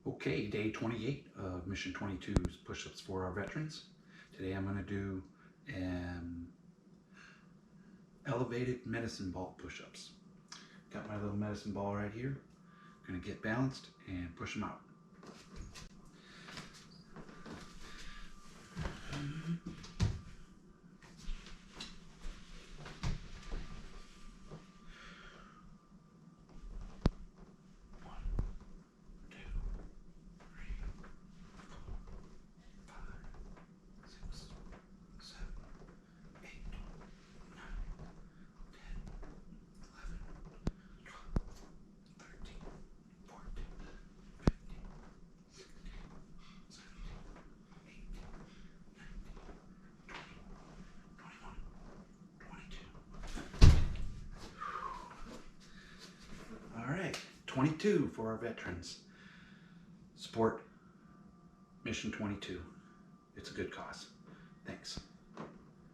Okay, day 28 of Mission 22's push-ups for our veterans. Today I'm going to do elevated medicine ball push-ups. Got my little medicine ball right here. Going to get balanced and push them out. All right, 22 for our veterans. Support Mission 22. It's a good cause. Thanks.